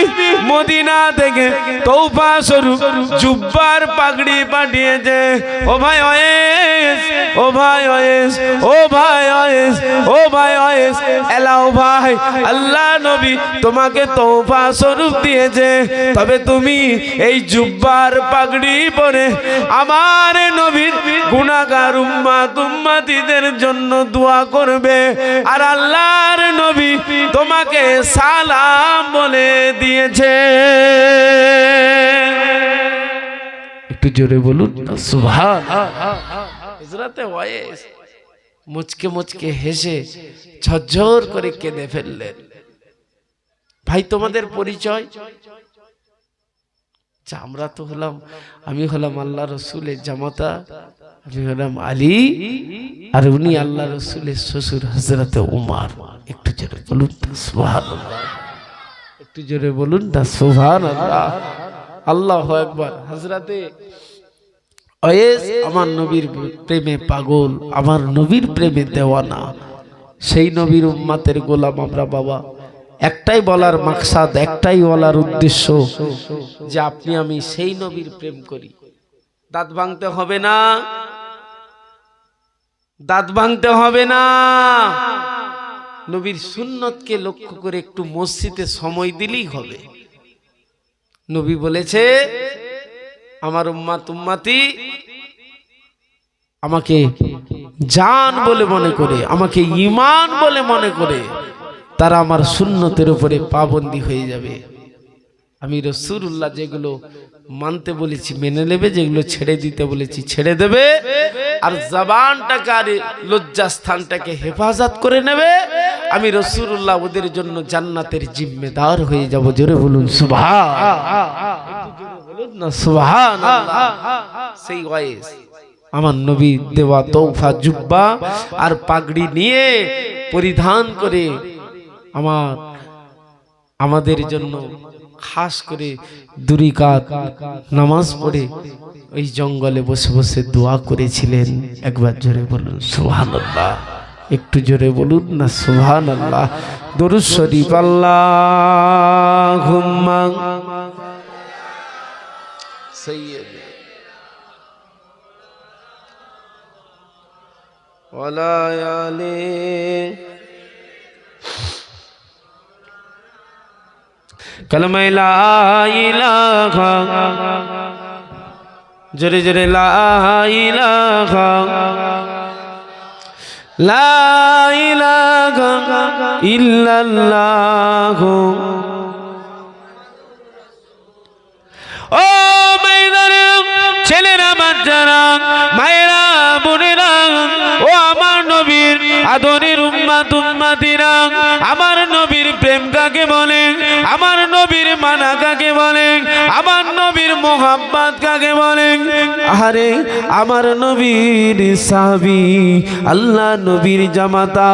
মদিনা থেকে তওবা স্বরূপ জুব্বার পাগড়ি পাঠিয়েছে? ও ভাই ওয়াইস, ও ভাই ওয়াইস, ও ভাই ওয়াইস, ও ভাই ওয়াইস, এলাও ভাই, আল্লাহ নবী তোমাকে তওবা স্বরূপ দিয়েছে, তবে তুমি এই জুব্বার পাগড়ি পরে আমার নবীর গুনাহগার উম্মত উম্মতিদের জন্য দোয়া করবে, আর আল্লাহর নবী তোমাকে সালাম বলে দিয়েছে। একটু জোরে বলুন সুবহানাল্লাহ। হযরতে ওয়াইস মুচকে মুচকে হেসে ঝরঝর করে কেঁদে ফেললেন। ভাই তোমাদের পরিচয়? আমরা তো হলাম, আমি হলাম আল্লাহ রসুলের জামাতা, আমি হলাম আলী, আর উনি আল্লাহ রসুলের শ্বশুর হযরতে উমর। একটু জোরে বলুন না সুবহানাল্লাহ, একটু জোরে বলুন না সুবহানাল্লাহ। আল্লাহু আকবার। হযরতে ওয়েস আমার নবীর প্রেমে পাগল, আমার নবীর প্রেমে দেওয়ানা, সেই নবীর উম্মতের গোলাম আমরা বাবা। একটাই বলার মাকসাদ, একটাই বলার উদ্দেশ্য যে আপনি আমি সেই নবীর প্রেম করি। দাঁত ভাঙতে হবে না, দাঁত ভাঙতে হবে না। নবীর সুন্নতকে লক্ষ্য করে একটু মসজিদে সময় দিলেই হবে। নবী বলেছে আমার উম্মত উম্মতি আমাকে জান বলে মনে করে, আমাকে ঈমান বলে মনে করে তারা আমার সুন্নতের উপরে পাবন্দী হয়ে যাবে। আমি রাসূলুল্লাহ যেগুলো মানতে বলেছি মেনে নেবে, যেগুলো ছেড়ে দিতে বলেছি ছেড়ে দেবে, আর জবানটাকে আর লজ্জাস্থানটাকে হেফাজত করে নেবে। আমি রাসূলুল্লাহ ওদের জন্য জান্নাতের জিম্মেদার হয়ে যাব। জোরে বলুন সুবহানাল্লাহ। সেই ওয়াইস আমার নবী দেওয়া তৌফা জুব্বা আর পাগড়ি নিয়ে পরিধান করে আমাদের জন্য খাস করে 2 রাকাত নামাজ পড়ে ওই জঙ্গলে বসে বসে দোয়া করেছিলেন। একবার জোরে বলুন সুবহানাল্লাহ, একটু জোরে বলুন না সুবহানাল্লাহ। দরুদ শরীফ আল্লাহুম্মা সাইয়্যিদ ওয়ালা আলি কালমা লা ইলাহা, জোরে জোরে লা ইলাহা, লা ইলাহা ইল্লাল্লাহ। ও মায়েরা, ছেলেরা, বাচ্চারা, মায়েরা, বোনেরা, ও আমার নবীর আদরের উম্মত উম্মতিরা, আমার নবীর প্রেম কাকে বলে, আমার নবীর মানা কাকে বলে, আমার নবীর মোহাব্বত কাকে বলে? আরে আমার নবীর সাহাবী, আল্লাহ নবীর জামাতা,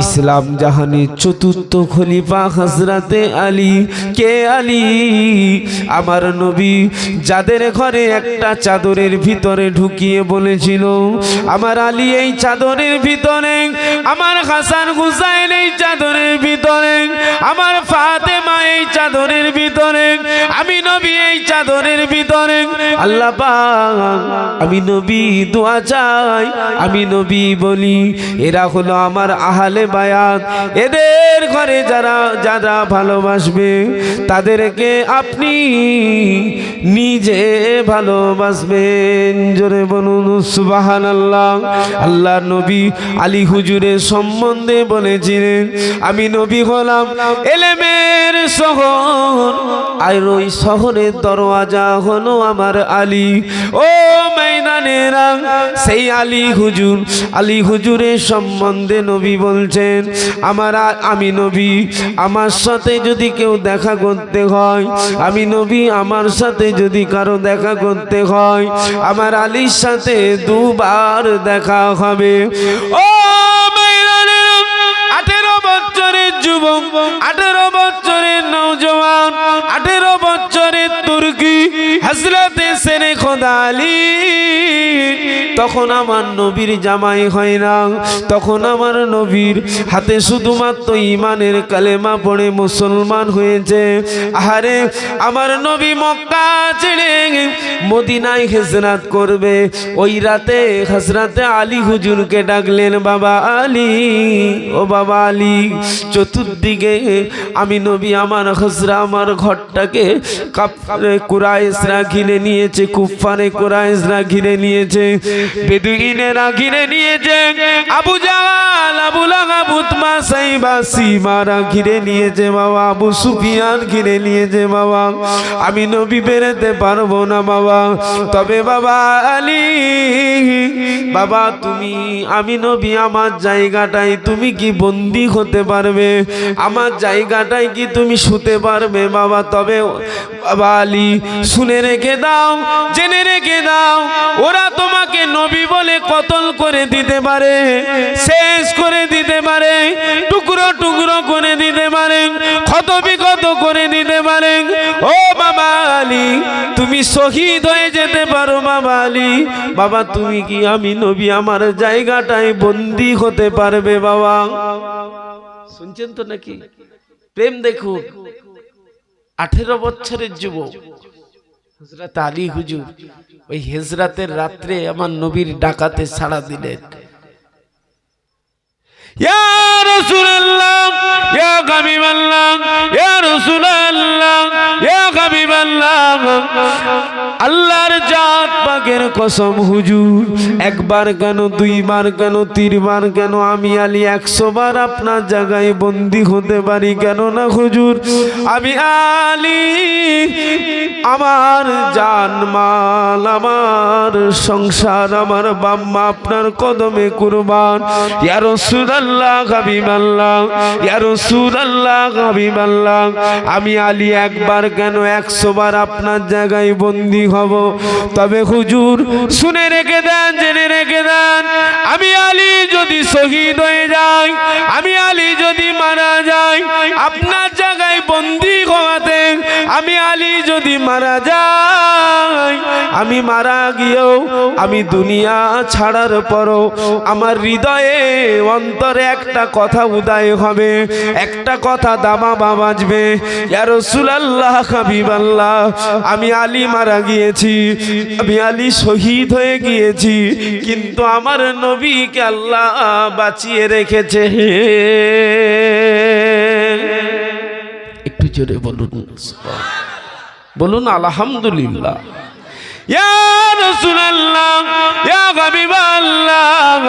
ইসলাম জাহানের 4র্থ খলিফা হযরতে আলী। কে আলী? আমার নবী যাদের ঘরে একটা চাদরের ভিতরে ঢুকিয়ে বলেছিল আমার আলী এই চাদরের ভিতরে, আমার হাসান হুসাইন এই চাদরের ভিতরে, আমার ফাতেমা এই চাদরের ভিতরে, আমি নবী এই চাদরের ভিতরে। আল্লাহ পাক, আমি নবী দোয়া চাই, আমি নবী বলি এরা হলো আমার আহলে বায়াত। এদের ঘরে যারা যারা ভালোবাসবে তাদেরকে আপনি নিজে ভালোবাসবেন। জোরে বলুন সুবহানাল্লাহ। আল্লাহ নবী আলী হুজুরের সম্বন্ধে বলেছিলেন আমি নবী হলাম এলেমের শহর, আর ওই শহরের দরওয়াজা হলো আমার আলী। ও ময়দানেরা, সেই আলী হুজুরের সম্বন্ধে নবী বলছেন আমি নবী, আমার সাথে যদি কেউ দেখা করতে হয়, আমি নবী আমার সাথে যদি কারো দেখা করতে হয়, আমার আলীর সাথে 2 বার দেখা হবে। ও ময়দানেরা, 18 বছরের যুবক, 18 বছরের নওজওয়ান, 18 বছরের তুর্কি হযরতে শেরে খোদা আলী তখন আমার নবীর জামাই হয় না, তখন আমার নবীর হাতে শুধুমাত্র ঈমানের কালেমা পড়ে মুসলমান হয়েছে। আরে আমার নবী মক্কা ছেড়ে মদিনায় হিজরত করবে, ওই রাতে হযরতে আলী হুজুরকে ডাকলেন বাবা আলী, ও বাবা আলী। চতুর্দিকে আমি নবী আমার হজরা আমার ঘরটাকে কুরাইশরা ঘিরে নিয়েছে, খুব কুফফারে কুরাইশরা ঘিরে নিয়েছে, বেদুইনেরা ঘিরে নিয়েছে, আবু জাহাল, আবু লাহাব, উতবা, সাইবা, সীমারা ঘিরে নিয়েছে বাবা, আবু সুফিয়ান ঘিরে নিয়েছে বাবা। আমি নবী বেরোতে পারবো না বাবা, তবে বাবা আলী, বাবা তুমি, আমি নবী আমার জায়গাটাই তুমি কি বন্দী হতে পারবে? আমার জায়গাটাই কি তুমি শুতে পারবে বাবা? তবে বাবা আলী শুনে রেখে দাও, জেনে রেখে দাও, ওরা তোমাকে নবী বলে কতল করে দিতে পারে, শেষ করে দিতে পারে, টুকরো টুকরো করে দিতে পারে, ক্ষত বিক্ষত করে দিতে পারে। ও বাবা আলী, তুমি শহীদ হয়ে যেতে পারো বাবা আলী। বাবা তুমি কি আমি নবী আমার জায়গাটায় বন্দী হতে পারবে বাবা? শুনছেন তো নাকি? প্রেম দেখুন। 18 বছরের যুবক হযরত আলী হুজুর ওই হিজরাতের রাত্রে আমার নবীর ডাকাতে সাড়া দিলেন। ইয়া রাসূলুল্লাহ, ইয়া হাবিবাল্লাহ, ইয়া রাসূলুল্লাহ, ইয়া হাবিবাল্লাহ, আল্লাহর জাত পাকের কসম হুজুর, একবার কেন, দুইবার কেন, তিনবার কেন, আমি আলী 100 বার আপনার জায়গায় বন্দী হতে পারি কেন না হুজুর? আমি আলী আমার জান মাল, আমার সংসার, আমার বাম্মা আপনার কদমে কুরবান। ইয়া রাসূলুল্লাহ, হাবিবাল্লাহ, ইয়া রাসূলুল্লাহ, হাবিবাল্লাহ, আমি আলী একবার কেন 100 বার আপনার জায়গায় বন্দী হব। তবে হুজুর শুনে রেখে দেন, জেনে রেখে দেন, আমি আলী যদি শহীদ হয়ে যাই, আমি আলী যদি মারা যাই, আপনার জায়গায় বন্দী হওয়াতে আমি আলী যদি মারা যাই, আমি মারা গিয়েও আমি দুনিয়া ছাড়ার পরও আমার হৃদয়ে অন্তরে একটা কথা উদয় হবে, একটা কথা দামামা বাজবে, ইয়া রাসূলুল্লাহ, হাবিবাল্লাহ, আমি আলী মারা গিয়েছি, আমি আলী শহীদ হয়ে গিয়েছি, কিন্তু আমার নবীকে আল্লাহ বাঁচিয়ে রেখেছে। একটু জোরে বলুন, বলুন আলহামদুলিল্লাহ। ইয়া রাসূলুল্লাহ, ইয়া হাবিবাল্লাহ,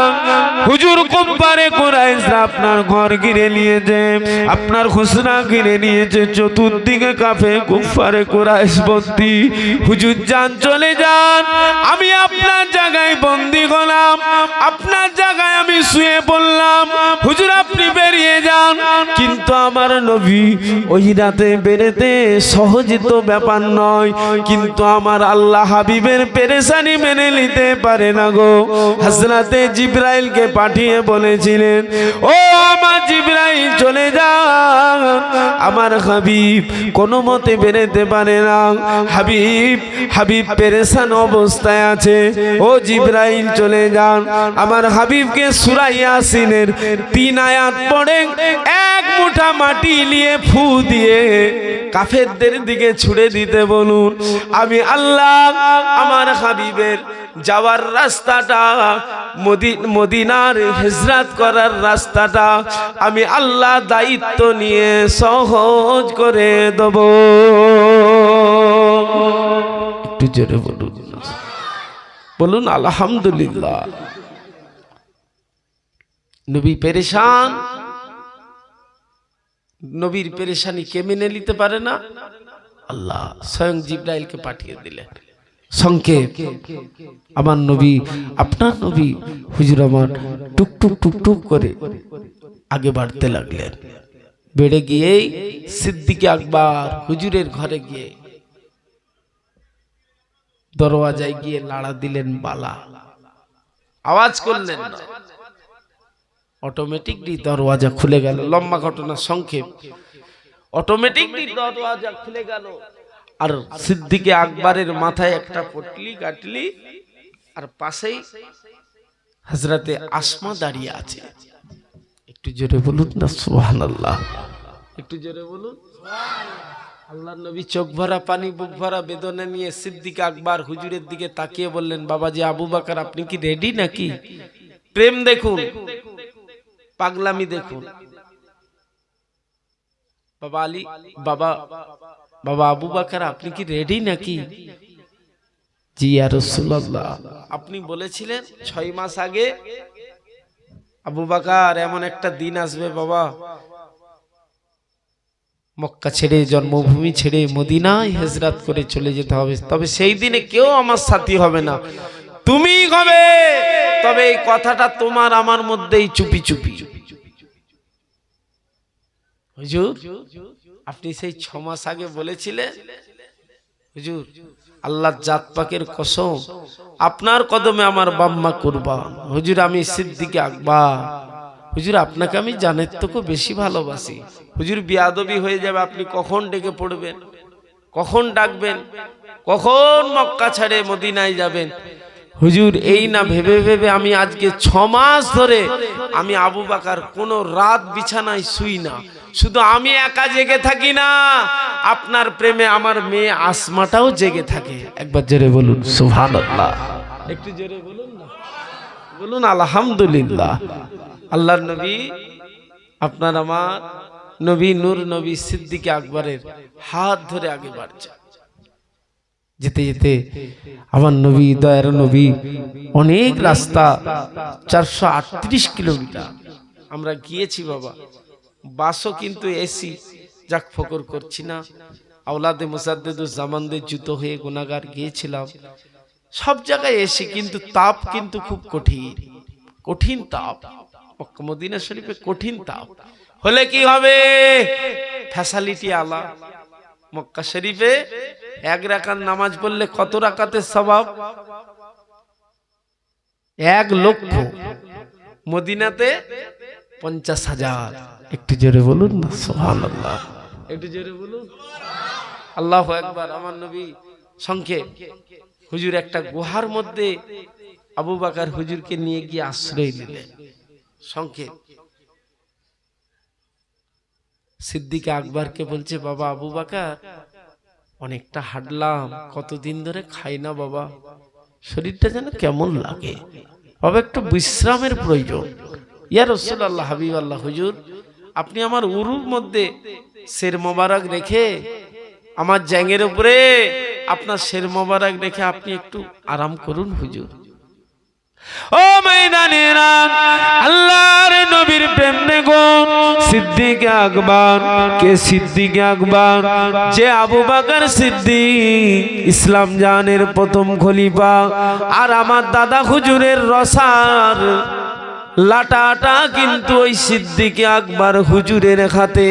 হুজুর কুফফারে কুরাইশরা আপনার ঘর ঘিরে নিয়েছে, আপনার খুসরা ঘিরে নিয়েছে, চতুর্দিকে কাফে কুফফারে কুরাইশ বন্দী। হুজুর যান, চলে যান, আমি আপনার জায়গায় বন্দী হলাম, আপনার জায়গায় আমি শুয়ে পড়লাম, হুজুর আপনি বেরিয়ে যান। কিন্তু আমার নবী ওই রাতে বেরোতে সহজ তো ব্যাপার নয়, কিন্তু আমার আল্লাহ হাবিবের পেরেশানি মেনে নিতে পারে না গো। হযরতে জিবরাইলকে পাঠিয়ে বলেছিলেন, ও আমার জিবরাইল চলে যান, আমার হাবিব কোনো মতে বেরোতে পারে না, হাবিব পেরেশান অবস্থায় আছে, ও জিবরাইল চলে যান, আমার হাবিবকে সূরা ইয়াসিনের 3 আয়াত পড়ে এক মুঠা মাটি নিয়ে ফু দিয়ে কাফেরদের দিকে ছুড়ে দিতে বলুন। আমি আল্লাহ আমার হাবিবের যাওয়ার রাস্তাটা, মদিনার হিজরত করার রাস্তাটা আমি আল্লাহ দায়িত্ব নিয়ে সহজ করে দেব। একটু জোরে বলুন, বলুন আলহামদুলিল্লাহ। নবী পেরেশান, নবীর পেরেশানি কে মেনে নিতে পারে না? আল্লাহ স্বয়ং জিবরাইলকে পাঠিয়ে দিলেন। সংক্ষেপ, আমার নবী, আপনার নবী হুজুর আমার টুক টুক টুক টুক করে আগে বাড়তে লাগলেন। বেড়ে গিয়েই সিদ্দিক আকবর হুজুরের ঘরে গিয়ে দরওয়াজায় গিয়ে লাড়া দিলেন, বালা আওয়াজ করলেন না, অটোমেটিকলি দরওয়াজা খুলে গেল। লম্বা ঘটনা সংক্ষেপ, অটোমেটিকলি দরওয়াজা খুলে গেল, আর সিদ্দিক আকবরের মাথায় একটা পটলি কাটলি, আর পাশেই হযরতে আসমা দাঁড়িয়ে আছে। একটু জোরে বলুন না সুবহানাল্লাহ, একটু জোরে বলুন। আল্লাহর নবী চোখ ভরা পানি, বুক ভরা বেদনা নিয়ে সিদ্দিক আকবর হুজুরের দিকে তাকিয়ে বললেন, বাবাজি আবু বকর আপনি কি রেডি নাকি? প্রেম দেখুন, পাগলামি দেখুন। বাবা আলী, বাবা আবু বকর আপনি কি রেডি নাকি? জি ইয়া রাসূলুল্লাহ, আপনি বলেছিলেন 6 মাস আগে আবু বকর এমন একটা দিন আসবে বাবা, মক্কা ছেড়ে জন্মভূমি ছেড়ে মদিনায় হিজরত করে চলে যেতে হবে, তবে সেই দিনে কেউ আমার সাথী হবে না, তুমি হবে। তবে এই কথাটা তোমার আমার মধ্যেই চুপি চুপি। হুজুর আপনি সেই 6 মাস আগে বলেছিলেন, হুজুর আল্লাহর জাত পাকের কসম আপনার কদমে আমার বাম্মা কুরবান। হুজুর আমি সিদ্দিক আকবর, হুজুর আপনাকে আমি জানের থেকেও বেশি ভালোবাসি। হুজুর বিয়াদবি হয়ে যাবে, আপনি কখন ডেকে পড়বেন, কখন ডাকবেন, কখন মক্কা ছেড়ে মদিনায় যাবেন। হুজুর এই না ভেবে ভেবে আমি আজকে 6 মাস ধরে আমি আবু বকর কোনো রাত বিছানায় শুই না, শুধু আমি একা জেগে থাকি না, আপনার প্রেমে আমার মেয়ে আসমাটাও জেগে থাকে। একবার জোরে বলুন সুবহানাল্লাহ, একটু জোরে বলুন না, বলুন আলহামদুলিল্লাহ। আল্লাহর নবী আপনার আমার নবী নূর নবী সিদ্দিক আকবরের হাত ধরে আগে বাড়ছে, যেতে যেতে আমার নবী দয়ার নবী অনেক রাস্তা 438 কিলোমিটার আমরা গিয়েছি বাবা। বাসও কিন্তু এসি, যাক ফকর করছি না, আওলাদে মুসাদ্দেদুজ জামানদের জুতো হয়ে গুনাহগার গিয়েছিলাম, সব জায়গায় এসি, কিন্তু তাপ কিন্তু খুব কঠিন, কঠিন তাপ। মক্কা মদিনা শরীফে কঠিন তাপ হলে কি হবে, ফ্যাসিলিটি আলা। মক্কা শরীফে 1 রাকাত নামাজ পড়লে কত রাকাতের সওয়াব? 1 লক্ষ। মদিনাতে 50,000। একটু জোরে বলুন না সুবহানাল্লাহ, একটু জোরে বলুন আল্লাহু আকবার। আমার নবী সংক্ষেপ, হুজুর একটা গুহার মধ্যে আবু বকর হুজুরকে নিয়ে গিয়ে আশ্রয় নিলেন। সংক্ষেপ, সিদ্দিক আকবরকে বলছে, বাবা আবু বকর অনেকটা হাঁটলাম, কতদিন ধরে খাই না বাবা, শরীরটা যেন কেমন লাগে বাবা, একটু বিশ্রামের প্রয়োজন। ইয়া রাসূলুল্লাহ হাবিবাল্লাহ, হুজুর আপনি আমার উরুর মধ্যে শের মোবারক রেখে, আমার জাঙ্গের উপরে আপনার শের মোবারক রেখে আপনি একটু আরাম করুন হুজুর। ও ময়দানেরা, আল্লাহর নবীর প্রেম দেখো, সিদ্দিক আকবর কে সিদ্দিক আকবর, যে আবু বকর সিদ্দিক ইসলাম জানের প্রথম খলিফা, আর আমার দাদা হুজুরের রসার লাটাটা কিন্তু ওই সিদ্দিক আকবর হুজুরের হাতে।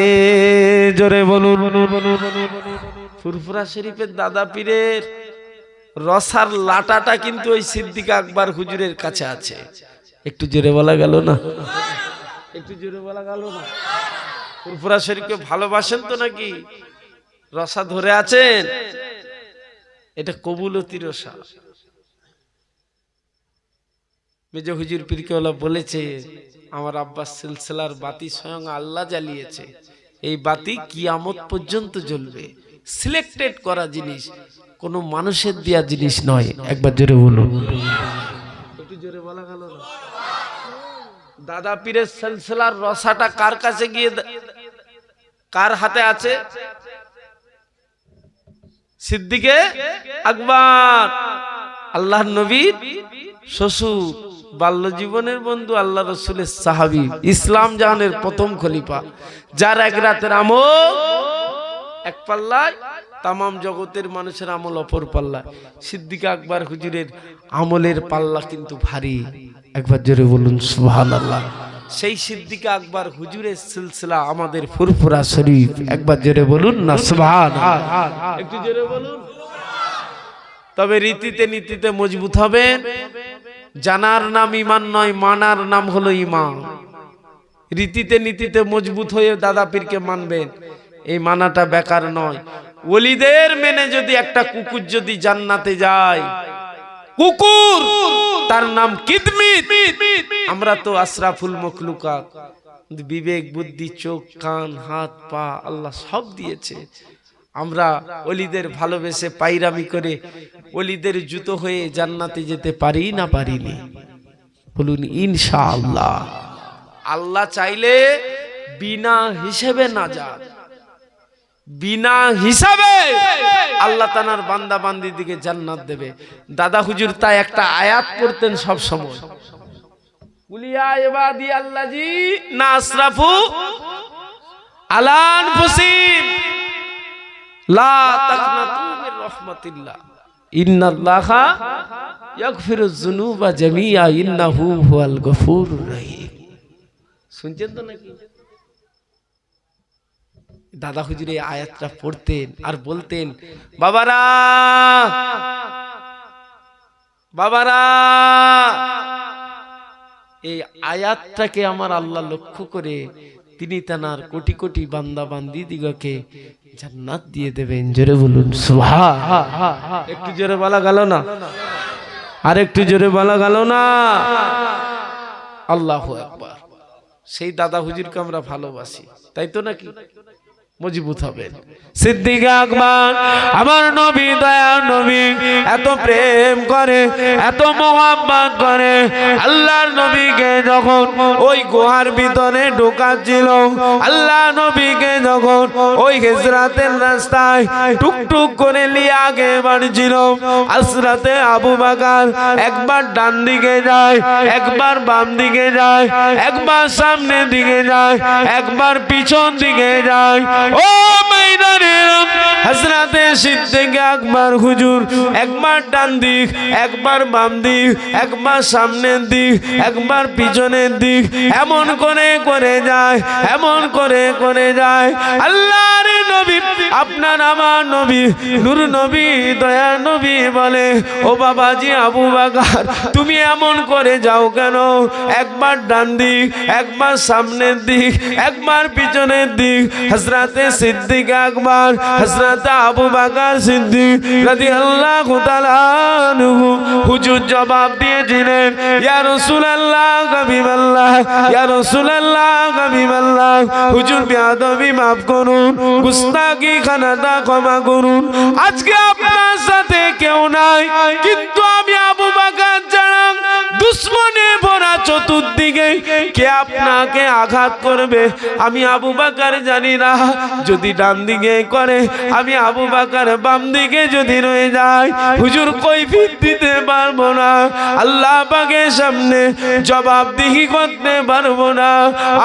জোরে বলুন, ফুরফুরা শরীফের দাদা পীরের রসার লাটাটা কিন্তু ওই সিদ্দিক আকবর হুজুরের কাছে আছে। একটু জোরে বলা গেল না, একটু জোরে বলা গেল না। ফুরফুরা শরীফকে ভালোবাসেন তো নাকি? রসা ধরে আছেন, এটা কবুলতি রসা। মেজো হুজুর পীরকেওয়ালা বলেছে, আমার আব্বাস সিলসিলার বাতি স্বয়ং আল্লাহ জ্বালিয়েছে, এই বাতি কিয়ামত পর্যন্ত জ্বলবে, সিলেক্টেড করা জিনিস, কোনো মানুষের দেয়া জিনিস নয়। একবার জোরে বলুন, একটু জোরে বলা গেল না। দাদা পীরের সিলসিলার রসাটা কার কাছে গিয়ে, কার হাতে আছে? সিদ্দিকে আকবর, আল্লাহর নবীর শ্বশুর, বাল্য জীবনের বন্ধু, আল্লাহ রসুলের সাহাবী, ইসলাম জাহানের প্রথম খলিফা, যার 1 রাতের আমল এক পাল্লায়, তামাম জগতের মানুষের আমল অপর পাল্লায়। সিদ্দিক আকবর হুজুরের আমলের পাল্লা কিন্তু ভারী। একবার জোরে বলুন সুবহানাল্লাহ। সেই সিদ্দিক আকবর হুজুরের সিলসিলা আমাদের ফুরফুরা শরীফ। একবার জোরে বলুন না সুবহানাল্লাহ, একটু জোরে বলুন। তবে রীতিতে নীতিতে মজবুত হবেন। জানার নাম ঈমান নয়, মানার নাম হলো ঈমান। রীতিতে নীতিতে মজবুত হয়ে দাদা পীরকে মানবেন, এই মানাটা বেকার নয়। ওলিদের মেনে যদি একটা কুকুর যদি জান্নাতে যায়, কুকুর তার নাম কিদমিত, আমরা তো আশরাফুল মখলুকাত, বিবেক বুদ্ধি চোখ কান হাত পা আল্লাহ সব দিয়েছে, আমরা ওলিদের ভালোবেসে পাইরামি করে ওলিদের জুতো হয়ে জান্নাতে যেতে পারি না পারিনি? বলুন ইনশাআল্লাহ। আল্লাহ চাইলে বিনা হিসেবে নাজাত, বিনা হিসাবে আল্লাহ তাআলার বান্দা বান্দির দিকে জান্নাত দেবে। দাদা হুজুর তাই একটা আয়াত পড়তেন সব সময়, কুলিয়া ইবাদি আল্লাযিনা আসরাফু আলা আনফুসিহিম লা তাকনাতু মির রাহমাতিল্লাহ ইন্নাল্লাহা ইয়াগফিরুয যুনুবা জামিআ ইন্নাহু হুয়াল গফুরুর রহিম। শুনছেন তো নাকি? দাদা হুজুর এই আয়াতটা পড়তেন আর বলতেন, বাবারা বাবারা, এই আয়াতটাকে আমার আল্লাহ লক্ষ্য করে তিনি তানার কোটি কোটি বান্দা বান্দি দিগকে জান্নাত দিয়ে দেবেন। জোরে বলুন সুবহান। একটু জোরে বলা গেল না? আর একটু জোরে বলা গেল না? আল্লাহু আকবার। সেই দাদা হুজুরকে আমরা ভালোবাসি, তাই তো নাকি? মজবুত হবেন। সিদ্দিক আকবর আমার নবী, দয়া নবী এত প্রেম করে, এত মোহাম্মত করে। আল্লাহর নবীকে যখন ওই গুহার ভিতরে ঢোকাচ্ছিল, আল্লাহ নবীকে যখন ওই হিজরাতের রাস্তায় টুকটুক করে নিয়ে আগে বাড়ছিল, হযরতে আবু বকর একবার ডান দিকে যায়, একবার বাম দিকে যায়, একবার সামনের দিকে যায়, একবার পিছন দিকে যায়। ও ময়দানের হযরতে সিদ্দিক আকবর হুজুর একবার ডান দিক, একবার বাম দিক, একবার সামনের দিক, একবার পিছনের দিক, এমন করে করে যায়, এমন করে করে যায়। আল্লাহর নবী, আপনার আমার নবী, নূর নবী, দয়া নবী বলে, ও বাবাজি আবু বকর তুমি এমন করে যাও কেন? একবার ডান দিক, একবার সামনের দিক, একবার পিছনের দিক। হযরতে সিদ্দিক আকবর, হযরতে আবু বকর সিদ্দিক রাদিয়াল্লাহু তাআলা আনহু হুজুর জবাব দিয়েছিলেন, ইয়া রাসূলুল্লাহ হাবিবাল্লাহ, ইয়া রাসূলুল্লাহ হাবিবাল্লাহ, হুজুর বেয়াদবি মাফ করুন, গুস্তাখি খানাটা ক্ষমা করুন। আজকে আপনার সাথে কেউ নাই, কিন্তু আমি আবু বকর ছাড়া দুশ্মনে ভরা চতুর্দিকে কে আপনাকে আঘাত করবে আমি আবু বকর জানি না। যদি ডান দিকে করে, আমি আবু বকর বাম দিকে যদি রয়ে যায়, হুজুর কৈফিয়ত দিতে পারবো না, আল্লাহ পাকের সামনে জবাবদিহি করতে পারবো না।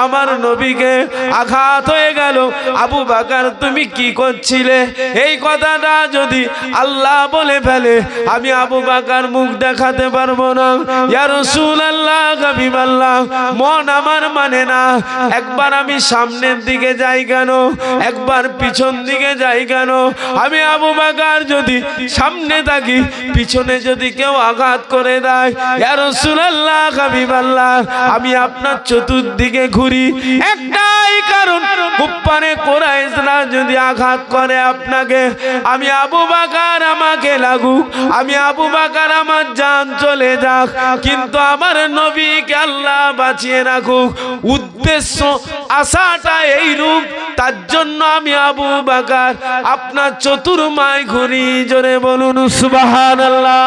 আমার নবীকে আঘাত হয়ে গেল, আবু বকর তুমি কি করছিলে, এই কথাটা যদি আল্লাহ বলে ফেলে, আমি আবু বকর মুখ দেখাতে পারবো না। ইয়া রাসূলুল্লাহ হাবিবাল্লাহ, মন আমার মানে না, একবার আমি সামনের দিকে যাই কেন, একবার পিছন দিকে যাই কেন? আমি আবু বকর যদি সামনে থাকি, পিছনে যদি কেউ আঘাত করে দেয়, ইয়া রাসূলুল্লাহ হাবিবাল্লাহ আমি আপনার চতুর্দিকে ঘুরি, একটাই কারণ, কুফারে কুরাইশরা যদি আঘাত করে আপনাকে, আমি আবু বকর আমাকে লাগুক, আমি আবু বকর আমার জান চলে যাক, কিন্তু আমার নবীকে আল্লাহ বাঁচিয়ে রাখুক। উদ্দেশ্য আশাটা এই রূপ, তার জন্য আমি আবু বকর আপনার চতুর্মায় ঘুরি। জোরে বলুন সুবহানাল্লাহ।